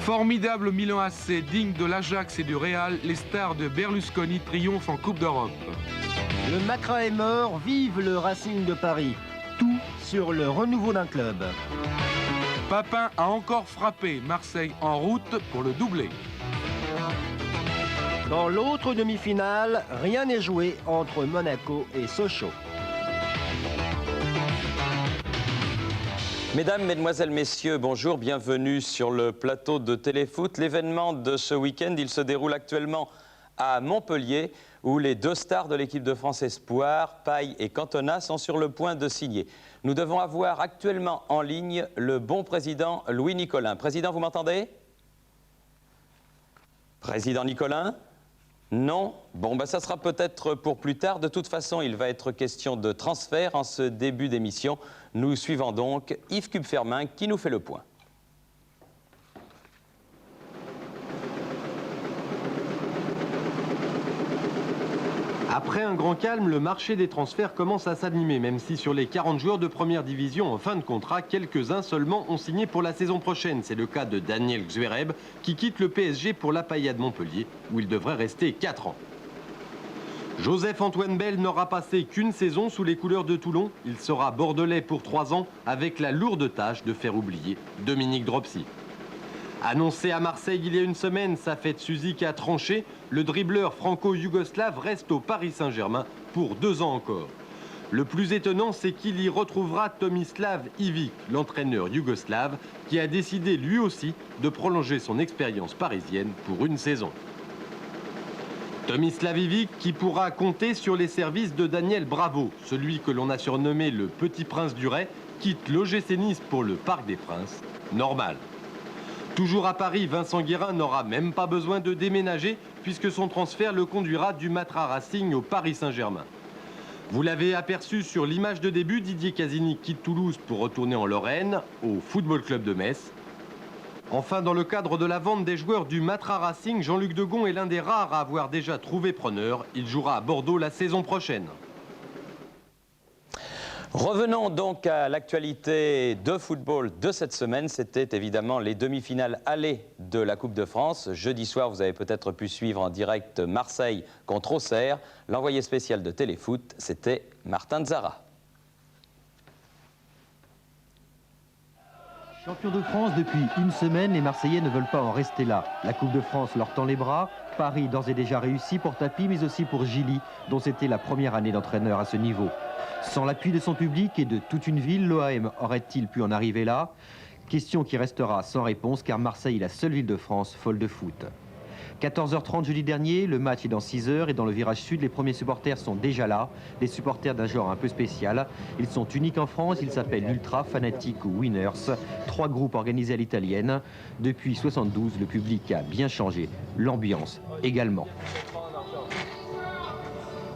Formidable Milan AC, digne de l'Ajax et du Real, les stars de Berlusconi triomphent en Coupe d'Europe. Le Macra est mort, vive le Racing de Paris. Tout sur le renouveau d'un club. Papin a encore frappé, Marseille en route pour le doublé. Dans l'autre demi-finale, rien n'est joué entre Monaco et Sochaux. Mesdames, Mesdemoiselles, Messieurs, bonjour, bienvenue sur le plateau de Téléfoot. L'événement de ce week-end, il se déroule actuellement à Montpellier, où les deux stars de l'équipe de France Espoir, Paille et Cantona, sont sur le point de signer. Nous devons avoir actuellement en ligne le bon président Louis Nicolin. Président, vous m'entendez? Président Nicolin? Non? Bon, ça sera peut-être pour plus tard. De toute façon, il va être question de transfert en ce début d'émission. Nous suivons donc Yves Cubfermin qui nous fait le point. Après un grand calme, le marché des transferts commence à s'animer, même si sur les 40 joueurs de première division en fin de contrat, quelques-uns seulement ont signé pour la saison prochaine. C'est le cas de Daniel Zverev, qui quitte le PSG pour la Paillade Montpellier, où il devrait rester 4 ans. Joseph-Antoine Bell n'aura passé qu'une saison sous les couleurs de Toulon. Il sera bordelais pour 3 ans, avec la lourde tâche de faire oublier Dominique Dropsy. Annoncé à Marseille il y a une semaine, sa fête Suzik a tranché. Le dribbleur franco-yougoslave reste au Paris Saint-Germain pour 2 ans encore. Le plus étonnant, c'est qu'il y retrouvera Tomislav Ivic, l'entraîneur yougoslave, qui a décidé lui aussi de prolonger son expérience parisienne pour une saison. Tomislav Ivic qui pourra compter sur les services de Daniel Bravo, celui que l'on a surnommé le Petit Prince du Ray, quitte l'OGC Nice pour le Parc des Princes. Normal. Toujours à Paris, Vincent Guérin n'aura même pas besoin de déménager puisque son transfert le conduira du Matra Racing au Paris Saint-Germain. Vous l'avez aperçu sur l'image de début, Didier Casini quitte Toulouse pour retourner en Lorraine, au Football Club de Metz. Enfin, dans le cadre de la vente des joueurs du Matra Racing, Jean-Luc Degon est l'un des rares à avoir déjà trouvé preneur. Il jouera à Bordeaux la saison prochaine. Revenons donc à l'actualité de football de cette semaine. C'était évidemment les demi-finales aller de la Coupe de France. Jeudi soir, vous avez peut-être pu suivre en direct Marseille contre Auxerre. L'envoyé spécial de Téléfoot, c'était Martin Zara. Champions de France depuis une semaine, les Marseillais ne veulent pas en rester là. La Coupe de France leur tend les bras. Paris d'ores et déjà réussi pour Tapi, mais aussi pour Gilly, dont c'était la première année d'entraîneur à ce niveau. Sans l'appui de son public et de toute une ville, l'OAM aurait-il pu en arriver là? Question qui restera sans réponse, car Marseille est la seule ville de France folle de foot. 14h30 jeudi dernier, le match est dans 6 heures et dans le virage sud, les premiers supporters sont déjà là. Des supporters d'un genre un peu spécial. Ils sont uniques en France, ils s'appellent Ultra, Fanatic ou Winners. 3 groupes organisés à l'italienne. Depuis 72, le public a bien changé. L'ambiance également.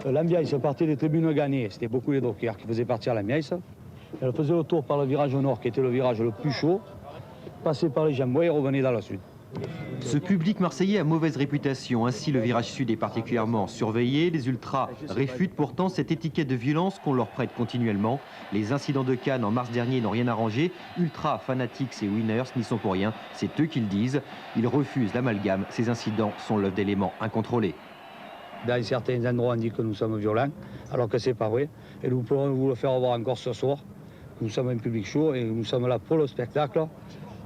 L'ambiance partait des tribunes gagnées, c'était beaucoup les dockers qui faisaient partir l'ambiance. Elle faisait le tour par le virage au nord qui était le virage le plus chaud, passait par les Jambois et revenait dans le sud. Ce public marseillais a mauvaise réputation, ainsi le virage sud est particulièrement surveillé. Les ultras réfutent pourtant cette étiquette de violence qu'on leur prête continuellement. Les incidents de Cannes en mars dernier n'ont rien arrangé. Ultra, Fanatics et Winners n'y sont pour rien, c'est eux qui le disent. Ils refusent l'amalgame, ces incidents sont l'œuvre d'éléments incontrôlés. Dans certains endroits, on dit que nous sommes violents, alors que c'est pas vrai. Et nous pourrons vous le faire voir encore ce soir. Nous sommes un public chaud et nous sommes là pour le spectacle,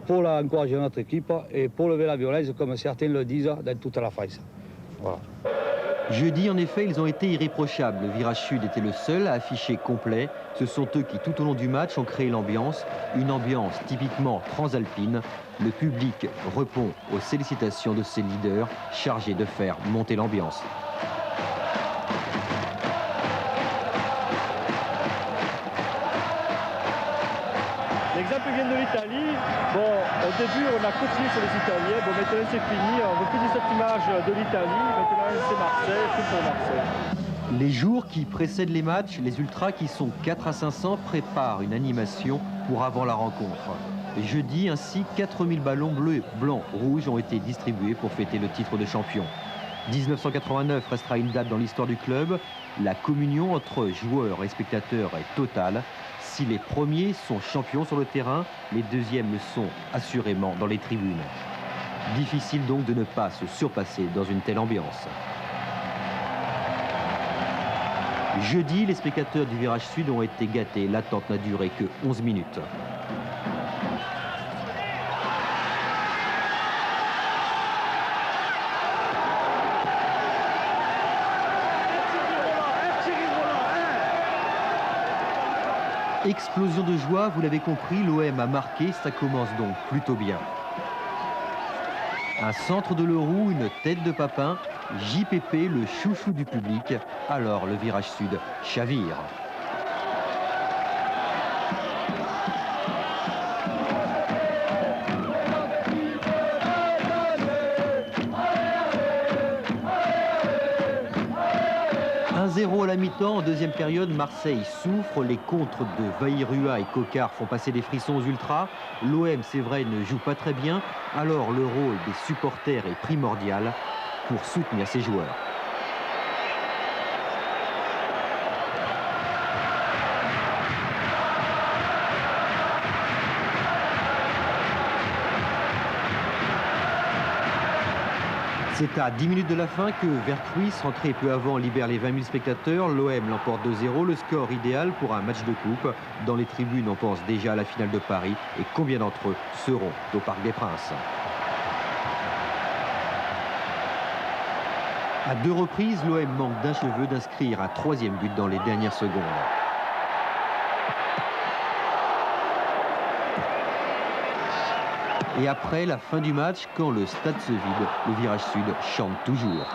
pour encourager notre équipe et pour lever la violence, comme certains le disent, dans toute la France. Voilà. Jeudi, en effet, ils ont été irréprochables. Le virage sud était le seul à afficher complet. Ce sont eux qui, tout au long du match, ont créé l'ambiance. Une ambiance typiquement transalpine. Le public répond aux sollicitations de ses leaders, chargés de faire monter l'ambiance. L'exemple vient de l'Italie. Bon, au début, on a continué sur les Italiens. Bon, maintenant, c'est fini. On veut plus de cette image de l'Italie. Maintenant, c'est Marseille, tout pour Marseille. Les jours qui précèdent les matchs, les ultras qui sont 4 à 500 préparent une animation pour avant la rencontre. Jeudi, ainsi, 4000 ballons bleus, blancs, rouges ont été distribués pour fêter le titre de champion. 1989 restera une date dans l'histoire du club. La communion entre joueurs et spectateurs est totale. Si les premiers sont champions sur le terrain, les deuxièmes le sont assurément dans les tribunes. Difficile donc de ne pas se surpasser dans une telle ambiance. Jeudi, les spectateurs du virage sud ont été gâtés. L'attente n'a duré que 11 minutes. Explosion de joie, vous l'avez compris, l'OM a marqué, ça commence donc plutôt bien. Un centre de Leroux, une tête de Papin, JPP, le chouchou du public. Alors le virage sud chavire. À la mi-temps, en deuxième période, Marseille souffre. Les contres de Vairua et Cocard font passer des frissons aux ultras. L'OM, c'est vrai, ne joue pas très bien. Alors le rôle des supporters est primordial pour soutenir ses joueurs. C'est à 10 minutes de la fin que Vercruis, rentré peu avant, libère les 20 000 spectateurs. L'OM l'emporte 2-0, le score idéal pour un match de coupe. Dans les tribunes, on pense déjà à la finale de Paris. Et combien d'entre eux seront au Parc des Princes? À 2 reprises, l'OM manque d'un cheveu d'inscrire un 3e but dans les dernières secondes. Et après la fin du match, quand le stade se vide, le virage sud chante toujours.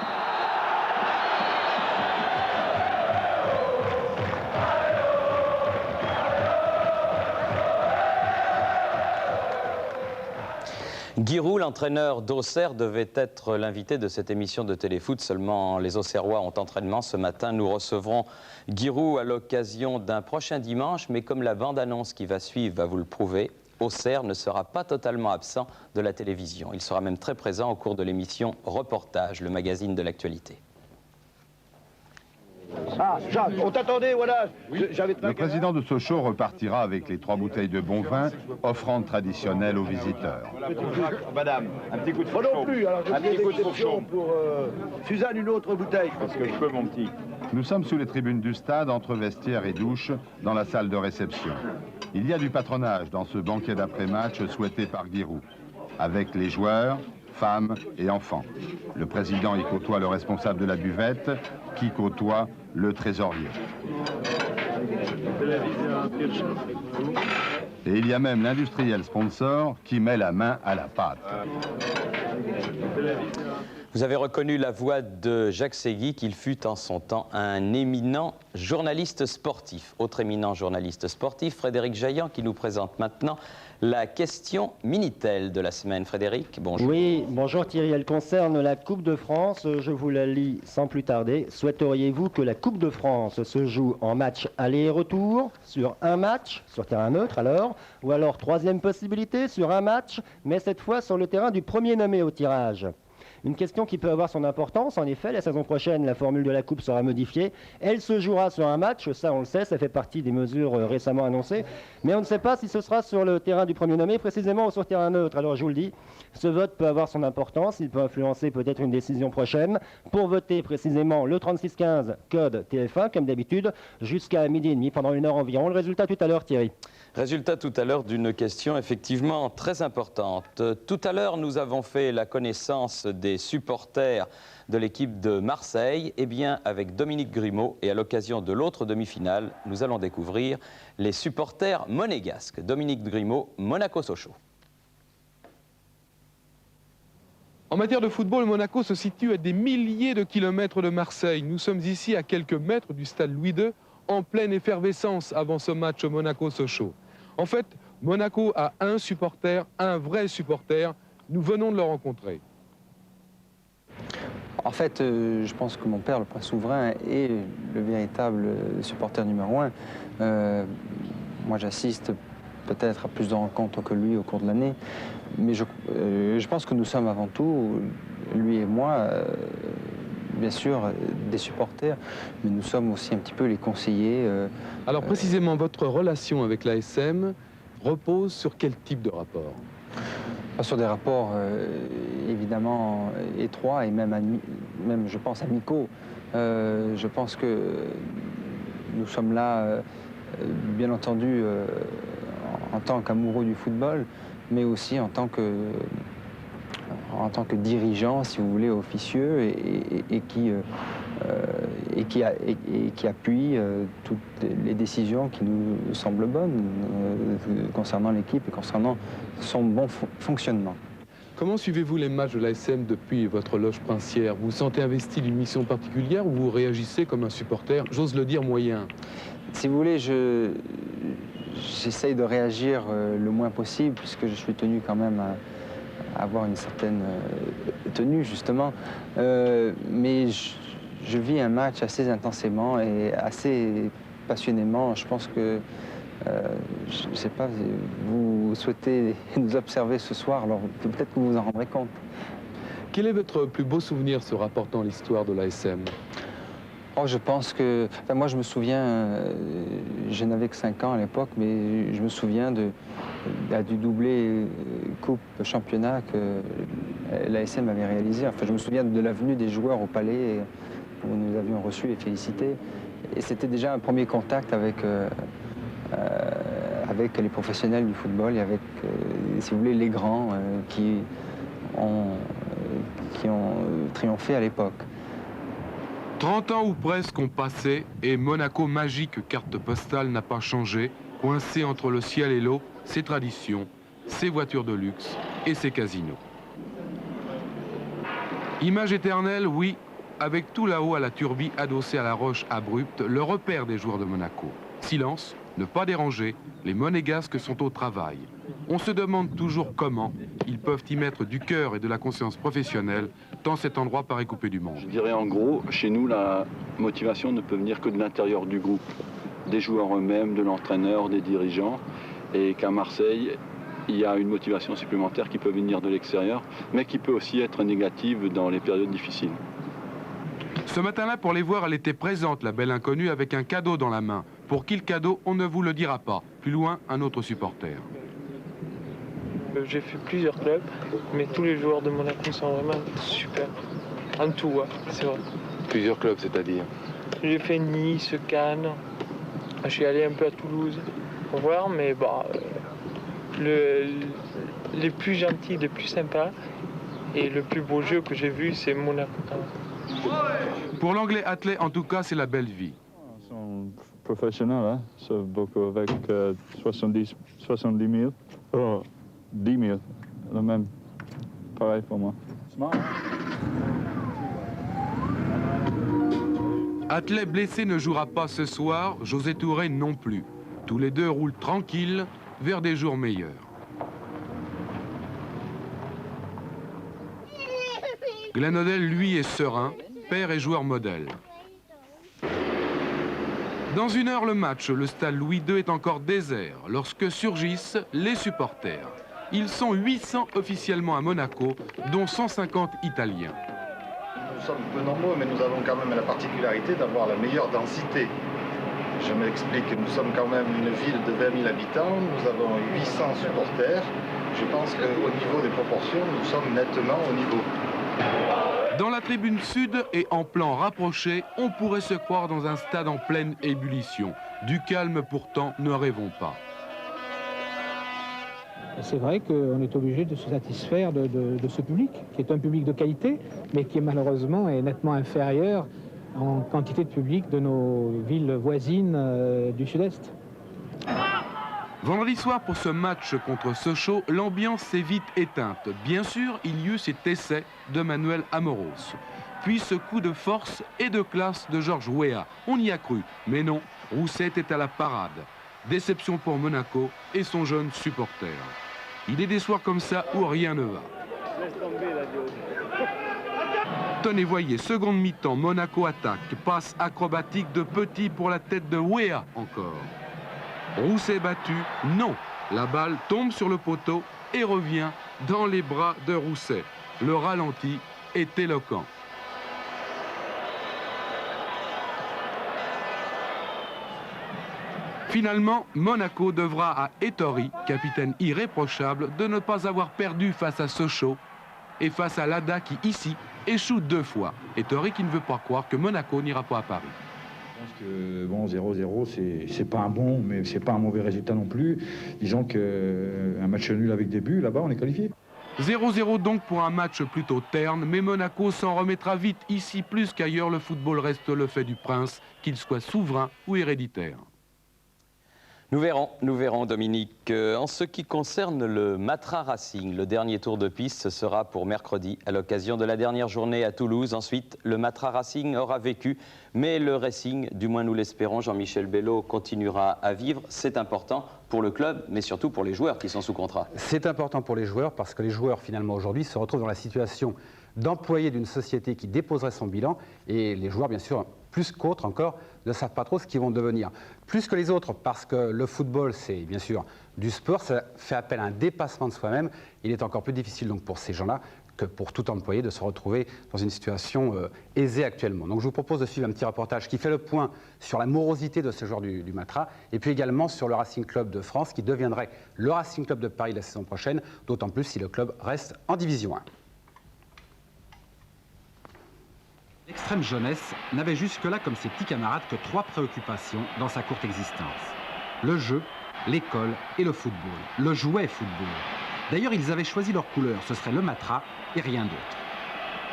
Giroud, l'entraîneur d'Auxerre, devait être l'invité de cette émission de téléfoot. Seulement, les Auxerrois ont entraînement ce matin. Nous recevrons Giroud à l'occasion d'un prochain dimanche, mais comme la bande-annonce qui va suivre va vous le prouver, Auxerre ne sera pas totalement absent de la télévision. Il sera même très présent au cours de l'émission Reportage, le magazine de l'actualité. Ah, Jacques, on t'attendait, voilà. Le président de Sochaux repartira avec les 3 bouteilles de bon vin, offrande traditionnelle aux visiteurs. Madame, un petit coup de chaud. Non plus, alors un petit coup de chaud pour Suzanne, une autre bouteille. Parce que je peux, mon petit. Nous sommes sous les tribunes du stade, entre vestiaires et douches, dans la salle de réception. Il y a du patronage dans ce banquet d'après-match souhaité par Giroud, avec les joueurs, femmes et enfants. Le président y côtoie le responsable de la buvette, qui côtoie le trésorier. Et il y a même l'industriel sponsor qui met la main à la pâte. Vous avez reconnu la voix de Jacques Segui, qu'il fut en son temps un éminent journaliste sportif. Autre éminent journaliste sportif, Frédéric Jaillant, qui nous présente maintenant la question Minitel de la semaine. Frédéric, bonjour. Oui, bonjour Thierry. Elle concerne la Coupe de France. Je vous la lis sans plus tarder. Souhaiteriez-vous que la Coupe de France se joue en match aller et retour, sur un match, sur terrain neutre alors, ou alors troisième possibilité, sur un match, mais cette fois sur le terrain du premier nommé au tirage? Une question qui peut avoir son importance. En effet, la saison prochaine, la formule de la Coupe sera modifiée. Elle se jouera sur un match, ça on le sait, ça fait partie des mesures récemment annoncées. Mais on ne sait pas si ce sera sur le terrain du premier nommé, précisément, ou sur terrain neutre. Alors je vous le dis, ce vote peut avoir son importance, il peut influencer peut-être une décision prochaine. Pour voter précisément le 3615, code TF1, comme d'habitude, jusqu'à 12h30, pendant 1 heure environ. Le résultat tout à l'heure, Thierry. Résultat tout à l'heure d'une question effectivement très importante. Tout à l'heure, nous avons fait la connaissance des supporters de l'équipe de Marseille. Eh bien, avec Dominique Grimaud, et à l'occasion de l'autre demi-finale, nous allons découvrir les supporters monégasques. Dominique Grimaud, Monaco-Sochaux. En matière de football, Monaco se situe à des milliers de kilomètres de Marseille. Nous sommes ici à quelques mètres du stade Louis II, en pleine effervescence avant ce match Monaco-Sochaux. En fait, Monaco a un supporter, un vrai supporter. Nous venons de le rencontrer. En fait, je pense que mon père, le prince souverain, est le véritable supporter numéro 1. Moi, j'assiste peut-être à plus de rencontres que lui au cours de l'année, mais je pense que nous sommes avant tout, lui et moi, bien sûr, des supporters, mais nous sommes aussi un petit peu les conseillers. Alors précisément, votre relation avec l'ASM repose sur quel type de rapport ? Sur des rapports évidemment étroits et même je pense amicaux. Je pense que nous sommes là, bien entendu, en tant qu'amoureux du football, mais aussi en tant que dirigeant, si vous voulez, officieux, et qui appuie toutes les décisions qui nous semblent bonnes concernant l'équipe et concernant son bon fonctionnement. Comment suivez-vous les matchs de l'ASM depuis votre loge princière? Vous vous sentez investi d'une mission particulière ou vous réagissez comme un supporter, j'ose le dire, moyen? Si vous voulez, j'essaye de réagir le moins possible, puisque je suis tenu quand même à avoir une certaine tenue, justement. Mais je vis un match assez intensément et assez passionnément. Je pense que, je ne sais pas, vous souhaitez nous observer ce soir, alors peut-être que vous vous en rendrez compte. Quel est votre plus beau souvenir se rapportant à l'histoire de l'ASM? Oh, je pense que... Enfin, moi, je me souviens, je n'avais que 5 ans à l'époque, mais je me souviens du doublé coupe championnat que l'ASM avait réalisé. Enfin, je me souviens de la venue des joueurs au Palais où nous avions reçu et félicité. Et c'était déjà un premier contact avec les professionnels du football et avec, si vous voulez, les grands qui ont triomphé à l'époque. 30 ans ou presque ont passé et Monaco, magique carte postale, n'a pas changé, coincé entre le ciel et l'eau, ses traditions, ses voitures de luxe et ses casinos. Image éternelle, oui, avec tout là-haut à la turbie adossée à la roche abrupte, le repère des joueurs de Monaco. Silence, ne pas déranger, les monégasques sont au travail. On se demande toujours comment ils peuvent y mettre du cœur et de la conscience professionnelle, tant cet endroit paraît coupé du monde. Je dirais en gros, chez nous, la motivation ne peut venir que de l'intérieur du groupe, des joueurs eux-mêmes, de l'entraîneur, des dirigeants, et qu'à Marseille, il y a une motivation supplémentaire qui peut venir de l'extérieur, mais qui peut aussi être négative dans les périodes difficiles. Ce matin-là, pour les voir, elle était présente, la belle inconnue, avec un cadeau dans la main. Pour qui le cadeau, on ne vous le dira pas. Plus loin, un autre supporter. J'ai fait plusieurs clubs, mais tous les joueurs de Monaco sont vraiment super. En tout, ouais, c'est vrai. Plusieurs clubs, c'est-à-dire? J'ai fait Nice, Cannes. Je suis allé un peu à Toulouse pour voir, mais bah, les plus gentils, les plus sympas et le plus beau jeu que j'ai vu, c'est Monaco. Pour l'anglais athlète, en tout cas, c'est la belle vie. Ils sont professionnels, hein? Sauf beaucoup avec 70 000. Oh, 10 000, le même. Pareil pour moi. Athlète blessé ne jouera pas ce soir, José Touré non plus. Tous les deux roulent tranquilles vers des jours meilleurs. Glenn Hoddle, lui, est serein, père et joueur modèle. Dans une heure, le match, le stade Louis II est encore désert lorsque surgissent les supporters. Ils sont 800 officiellement à Monaco, dont 150 Italiens. Nous sommes peu nombreux, mais nous avons quand même la particularité d'avoir la meilleure densité. Je m'explique, nous sommes quand même une ville de 20 000 habitants, nous avons 800 supporters. Je pense qu'au niveau des proportions, nous sommes nettement au niveau. Dans la tribune sud et en plan rapproché, on pourrait se croire dans un stade en pleine ébullition. Du calme pourtant, ne rêvons pas. C'est vrai qu'on est obligé de se satisfaire de ce public, qui est un public de qualité, mais qui malheureusement est nettement inférieur en quantité de public de nos villes voisines du sud-est. Vendredi soir, pour ce match contre Sochaux, l'ambiance s'est vite éteinte. Bien sûr, il y eut cet essai de Manuel Amoros. Puis ce coup de force et de classe de Georges Weah. On y a cru, mais non, Rousset était à la parade. Déception pour Monaco et son jeune supporter. Il est des soirs comme ça où rien ne va. Tenez, voyez, seconde mi-temps, Monaco attaque. Passe acrobatique de Petit pour la tête de Weah encore. Rousset battu, non. La balle tombe sur le poteau et revient dans les bras de Rousset. Le ralenti est éloquent. Finalement, Monaco devra à Ettori, capitaine irréprochable, de ne pas avoir perdu face à Sochaux et face à l'ADA qui, ici, échoue 2 fois. Ettori qui ne veut pas croire que Monaco n'ira pas à Paris. Je pense que bon, 0-0, c'est pas un bon, mais c'est pas un mauvais résultat non plus. Disons qu'un match nul avec des buts, là-bas, on est qualifié. 0-0 donc pour un match plutôt terne, mais Monaco s'en remettra vite. Ici, plus qu'ailleurs, le football reste le fait du prince, qu'il soit souverain ou héréditaire. Nous verrons Dominique. En ce qui concerne le Matra Racing, le dernier tour de piste, ce sera pour mercredi à l'occasion de la dernière journée à Toulouse. Ensuite, le Matra Racing aura vécu, mais le Racing, du moins nous l'espérons, Jean-Michel Bello continuera à vivre. C'est important pour le club, mais surtout pour les joueurs qui sont sous contrat. C'est important pour les joueurs parce que les joueurs, finalement, aujourd'hui, se retrouvent dans la situation d'employés d'une société qui déposerait son bilan et les joueurs, bien sûr, plus qu'autres encore, ne savent pas trop ce qu'ils vont devenir. Plus que les autres, parce que le football, c'est bien sûr du sport, ça fait appel à un dépassement de soi-même. Il est encore plus difficile donc pour ces gens-là que pour tout employé de se retrouver dans une situation aisée actuellement. Donc je vous propose de suivre un petit reportage qui fait le point sur la morosité de ces joueurs du Matra et puis également sur le Racing Club de France qui deviendrait le Racing Club de Paris la saison prochaine, d'autant plus si le club reste en Division 1. L'extrême jeunesse n'avait jusque-là, comme ses petits camarades, que 3 préoccupations dans sa courte existence. Le jeu, l'école et le football. Le jouet football. D'ailleurs, ils avaient choisi leur couleur, ce serait le Matra et rien d'autre.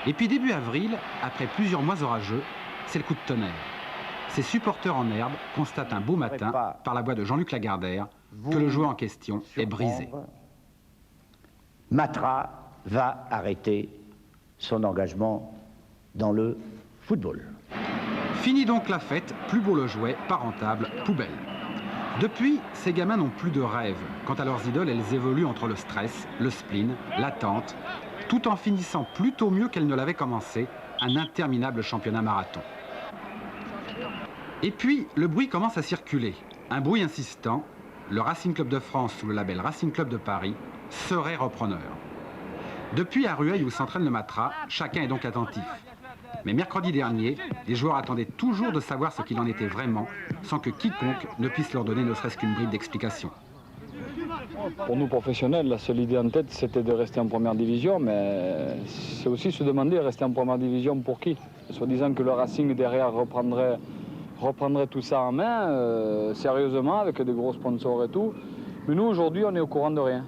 Et puis début avril, après plusieurs mois orageux, c'est le coup de tonnerre. Ces supporters en herbe constatent un beau matin, par la voix de Jean-Luc Lagardère, que le joueur en question est brisé. Matra va arrêter son engagement dans le football. Fini donc la fête, plus beau le jouet, pas rentable, poubelle. Depuis, ces gamins n'ont plus de rêve. Quant à leurs idoles, elles évoluent entre le stress, le spleen, l'attente, tout en finissant plutôt mieux qu'elles ne l'avaient commencé, un interminable championnat marathon. Et puis, le bruit commence à circuler. Un bruit insistant, le Racing Club de France, sous le label Racing Club de Paris, serait repreneur. Depuis à Rueil où s'entraîne le Matra, chacun est donc attentif. Mais mercredi dernier, les joueurs attendaient toujours de savoir ce qu'il en était vraiment, sans que quiconque ne puisse leur donner ne serait-ce qu'une bride d'explication. Pour nous professionnels, la seule idée en tête, c'était de rester en première division, mais c'est aussi se demander rester en première division pour qui? Soit disant que le Racing derrière reprendrait tout ça en main, sérieusement, avec des gros sponsors et tout. Mais nous, aujourd'hui, on est au courant de rien.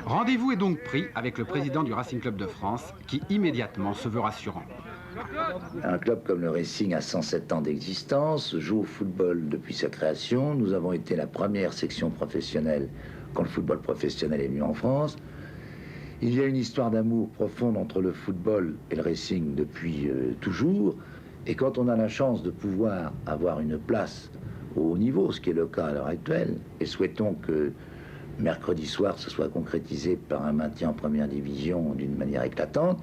Rendez-vous est donc pris avec le président du Racing Club de France, qui immédiatement se veut rassurant. Un club comme le Racing a 107 ans d'existence, joue au football depuis sa création. Nous avons été la première section professionnelle quand le football professionnel est venu en France. Il y a une histoire d'amour profonde entre le football et le Racing depuis toujours. Et quand on a la chance de pouvoir avoir une place au haut niveau, ce qui est le cas à l'heure actuelle, et souhaitons que mercredi soir ce soit concrétisé par un maintien en première division d'une manière éclatante,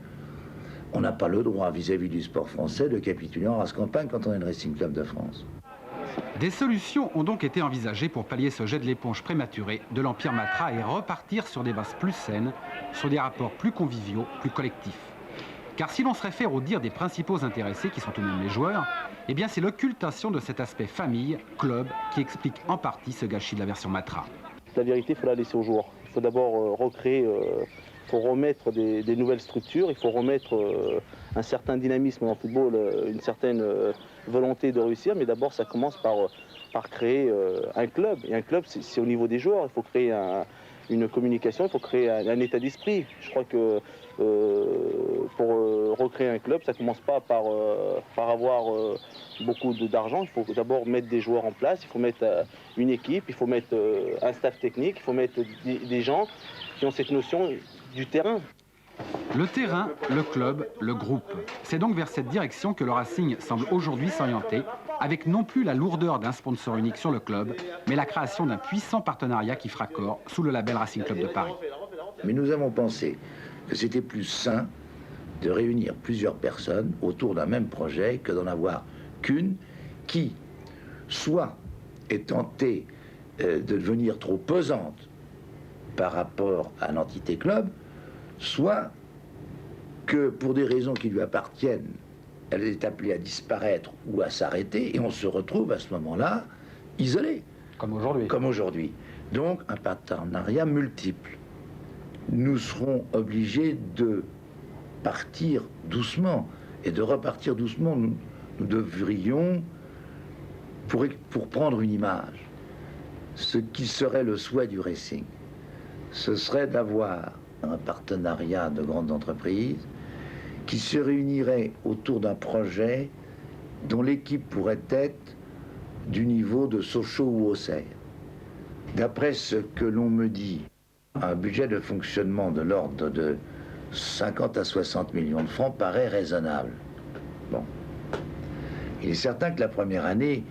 on n'a pas le droit vis-à-vis du sport français de capituler en race campagne quand on est le Racing Club de France. Des solutions ont donc été envisagées pour pallier ce jet de l'éponge prématuré de l'Empire Matra et repartir sur des bases plus saines, sur des rapports plus conviviaux, plus collectifs. Car si l'on se réfère au dire des principaux intéressés, qui sont tout de même les joueurs, eh bien c'est l'occultation de cet aspect famille, club, qui explique en partie ce gâchis de la version Matra. La vérité, il faut la laisser aux joueurs. Il faut d'abord recréer, il faut remettre des nouvelles structures, il faut remettre un certain dynamisme dans le football, une certaine volonté de réussir, mais d'abord ça commence par créer un club. Et un club, c'est au niveau des joueurs, il faut créer une communication, il faut créer un état d'esprit. Je crois que pour recréer un club, ça ne commence pas par avoir beaucoup d'argent. Il faut d'abord mettre des joueurs en place, il faut mettre une équipe, il faut mettre un staff technique, il faut mettre des gens qui ont cette notion du terrain. Le terrain, le club, le groupe. C'est donc vers cette direction que le Racing semble aujourd'hui s'orienter, avec non plus la lourdeur d'un sponsor unique sur le club, mais la création d'un puissant partenariat qui fera corps sous le label Racing Club de Paris. Mais nous avons pensé que c'était plus sain de réunir plusieurs personnes autour d'un même projet que d'en avoir qu'une qui, soit est tentée de devenir trop pesante par rapport à l'entité club, soit que pour des raisons qui lui appartiennent, elle est appelée à disparaître ou à s'arrêter, et on se retrouve à ce moment-là isolés. Comme aujourd'hui. Comme aujourd'hui. Donc un partenariat multiple. Nous serons obligés de partir doucement et de repartir doucement. Nous devrions, pour prendre une image, ce qui serait le souhait du Racing, ce serait d'avoir un partenariat de grandes entreprises qui se réunirait autour d'un projet dont l'équipe pourrait être du niveau de Sochaux ou Auxerre. D'après ce que l'on me dit, un budget de fonctionnement de l'ordre de 50 à 60 millions de francs paraît raisonnable. Bon. Il est certain que la première année,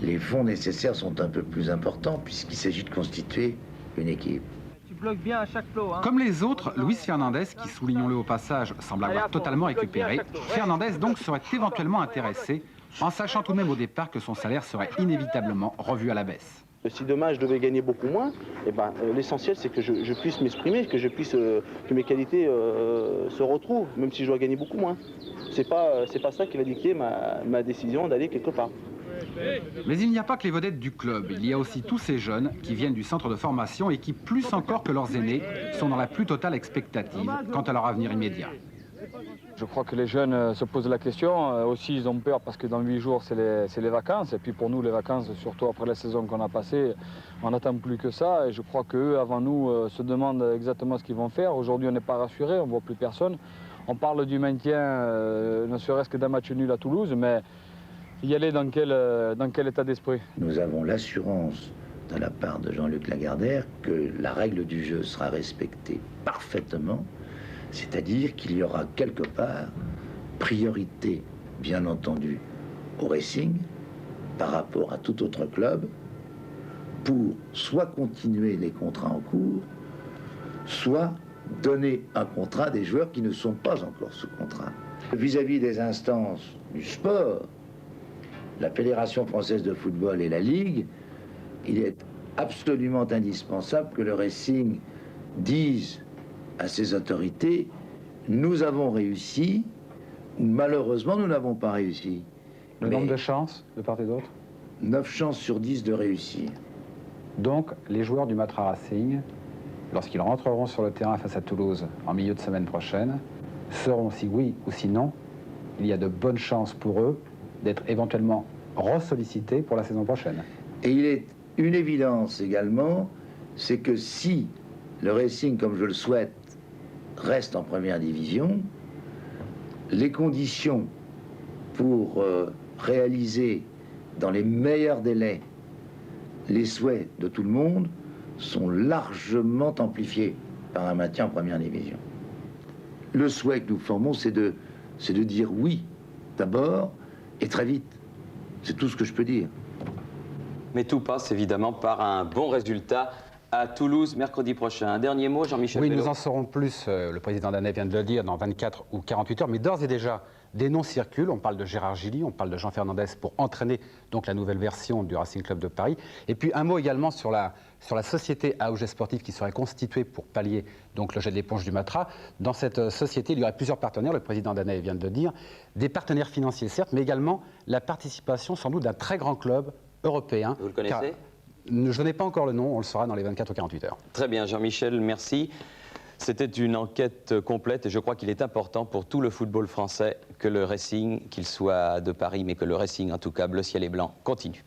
les fonds nécessaires sont un peu plus importants puisqu'il s'agit de constituer une équipe. Tu bloques bien à chaque flot. Hein. Comme les autres, Luis Fernandez, qui, soulignons-le au passage, semble avoir totalement récupéré, Fernandez donc serait éventuellement intéressé, en sachant tout de même au départ que son salaire serait inévitablement revu à la baisse. Si demain je devais gagner beaucoup moins, eh ben, l'essentiel c'est que je puisse m'exprimer, que que mes qualités se retrouvent, même si je dois gagner beaucoup moins. C'est pas ça qui va dicter ma décision d'aller quelque part. Mais il n'y a pas que les vedettes du club, il y a aussi tous ces jeunes qui viennent du centre de formation et qui, plus encore que leurs aînés, sont dans la plus totale expectative quant à leur avenir immédiat. Je crois que les jeunes se posent la question, aussi ils ont peur parce que dans 8 jours c'est les vacances, et puis pour nous les vacances, surtout après la saison qu'on a passée, on n'attend plus que ça, et je crois qu'eux avant nous se demandent exactement ce qu'ils vont faire. Aujourd'hui on n'est pas rassurés, on ne voit plus personne, on parle du maintien ne serait-ce que d'un match nul à Toulouse, mais y aller dans quel état d'esprit? Nous avons l'assurance de la part de Jean-Luc Lagardère que la règle du jeu sera respectée parfaitement. C'est-à-dire qu'il y aura quelque part priorité, bien entendu, au Racing par rapport à tout autre club pour soit continuer les contrats en cours, soit donner un contrat à des joueurs qui ne sont pas encore sous contrat. Vis-à-vis des instances du sport, la Fédération française de football et la Ligue, il est absolument indispensable que le Racing dise à ces autorités, nous avons réussi, malheureusement nous n'avons pas réussi. Le nombre de chances de part et d'autre? 9 chances sur 10 de réussir. Donc les joueurs du Matra Racing, lorsqu'ils rentreront sur le terrain face à Toulouse en milieu de semaine prochaine, sauront si oui ou si non, il y a de bonnes chances pour eux d'être éventuellement ressollicités pour la saison prochaine. Et il est une évidence également, c'est que si le Racing, comme je le souhaite, reste en première division, les conditions pour réaliser dans les meilleurs délais les souhaits de tout le monde sont largement amplifiés par un maintien en première division. Le souhait que nous formons, c'est de dire oui, d'abord, et très vite. C'est tout ce que je peux dire. Mais tout passe évidemment par un bon résultat à Toulouse mercredi prochain. Un dernier mot, Jean-Michel Oui, Bello. nous en saurons plus, le président Danet vient de le dire, dans 24 ou 48 heures, mais d'ores et déjà, des noms circulent. On parle de Gérard Gilly, on parle de Jean Fernandez pour entraîner donc la nouvelle version du Racing Club de Paris. Et puis un mot également sur la société AOG Sportif qui serait constituée pour pallier donc le jet de l'éponge du Matra. Dans cette société, il y aurait plusieurs partenaires, le président Danet vient de le dire, des partenaires financiers certes, mais également la participation sans doute d'un très grand club européen. Vous le connaissez ? Je n'ai pas encore le nom, on le saura dans les 24 ou 48 heures. Très bien, Jean-Michel, merci. C'était une enquête complète et je crois qu'il est important pour tout le football français que le Racing, qu'il soit de Paris, mais que le Racing, en tout cas bleu ciel et blanc, continue.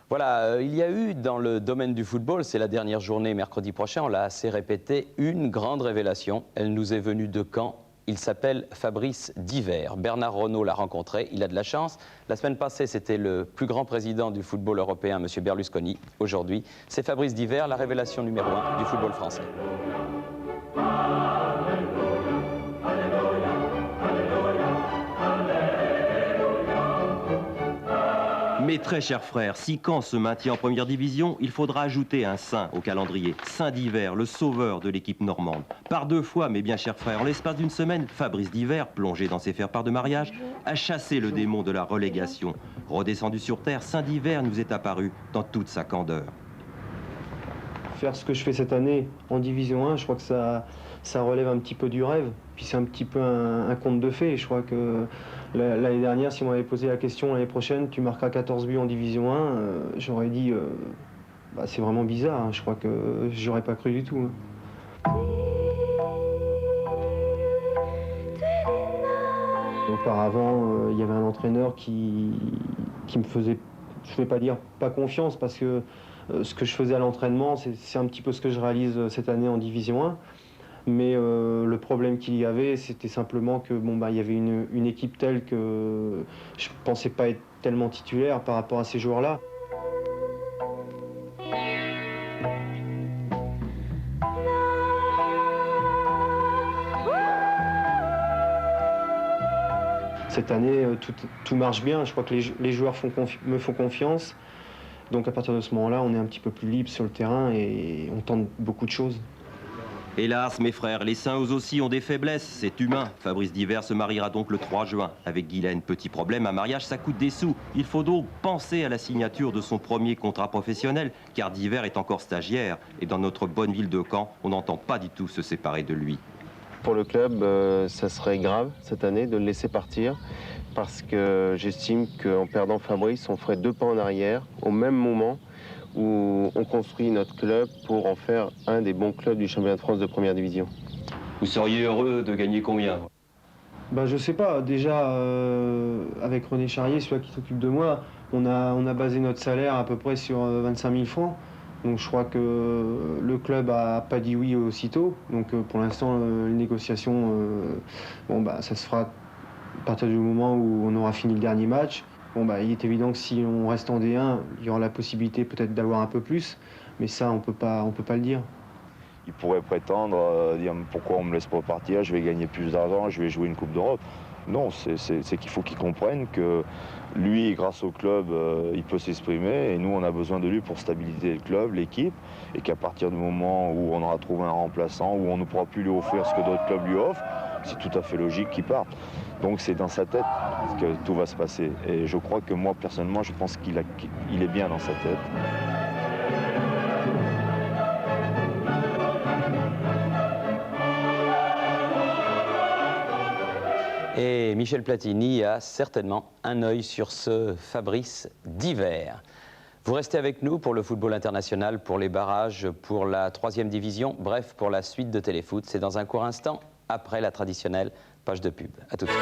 Voilà, il y a eu dans le domaine du football, c'est la dernière journée mercredi prochain, on l'a assez répété, une grande révélation. Elle nous est venue de Caen. Il s'appelle Fabrice Divert. Bernard Renault l'a rencontré, il a de la chance. La semaine passée, c'était le plus grand président du football européen, M. Berlusconi. Aujourd'hui, c'est Fabrice Divert, la révélation numéro 1 du football français. Mes très chers frères, si Caen se maintient en première division, il faudra ajouter un saint au calendrier. Saint Divert, le sauveur de l'équipe normande. Par 2 fois, mes bien chers frères, en l'espace d'une semaine, Fabrice Divert, plongé dans ses faire-part de mariage, a chassé le démon de la relégation. Redescendu sur terre, Saint Divert nous est apparu dans toute sa candeur. faire ce que je fais cette année en Division 1, je crois que ça relève un petit peu du rêve. Puis c'est un petit peu un conte de fées. Je crois que l'année dernière, si on m'avait posé la question l'année prochaine, tu marqueras 14 buts en Division 1, j'aurais dit bah, c'est vraiment bizarre. Hein. Je crois que j'aurais pas cru du tout. Hein. Auparavant, il y avait un entraîneur qui me faisait, je ne vais pas dire pas confiance, parce que ce que je faisais à l'entraînement, c'est un petit peu ce que je réalise cette année en Division 1. Mais le problème qu'il y avait, c'était simplement que il y avait une équipe telle que je ne pensais pas être tellement titulaire par rapport à ces joueurs-là. Cette année, tout marche bien. Je crois que les joueurs me font confiance. Donc à partir de ce moment-là, on est un petit peu plus libre sur le terrain et on tente beaucoup de choses. Hélas, mes frères, les Saints eux aussi ont des faiblesses, c'est humain. Fabrice Divert se mariera donc le 3 juin avec Guylaine. Petit problème, un mariage, ça coûte des sous. Il faut donc penser à la signature de son premier contrat professionnel, car Divert est encore stagiaire. Et dans notre bonne ville de Caen, on n'entend pas du tout se séparer de lui. Pour le club, ça serait grave cette année de le laisser partir, parce que j'estime qu'en perdant Fabrice, on ferait 2 pas en arrière au même moment où on construit notre club pour en faire un des bons clubs du championnat de France de première division. Vous seriez heureux de gagner combien? Je sais pas, déjà avec René Charrier, celui qui s'occupe de moi, on a basé notre salaire à peu près sur 25 000 francs. Donc je crois que le club a pas dit oui aussitôt. Donc pour l'instant, les négociations, ça se fera à partir du moment où on aura fini le dernier match. Il est évident que si on reste en D1, il y aura la possibilité peut-être d'avoir un peu plus, mais ça, on peut pas le dire. Il pourrait prétendre, dire pourquoi on me laisse pas partir, je vais gagner plus d'argent, je vais jouer une Coupe d'Europe. Non, c'est qu'il faut qu'il comprenne que lui, grâce au club, il peut s'exprimer et nous, on a besoin de lui pour stabiliser le club, l'équipe, et qu'à partir du moment où on aura trouvé un remplaçant, où on ne pourra plus lui offrir ce que d'autres clubs lui offrent, c'est tout à fait logique qu'il parte. Donc c'est dans sa tête que tout va se passer. Et je crois que moi, personnellement, je pense qu'il est bien dans sa tête. Et Michel Platini a certainement un œil sur ce Fabrice Divert. Vous restez avec nous pour le football international, pour les barrages, pour la 3e division, bref, pour la suite de Téléfoot. C'est dans un court instant, après la traditionnelle page de pub. À tout de suite.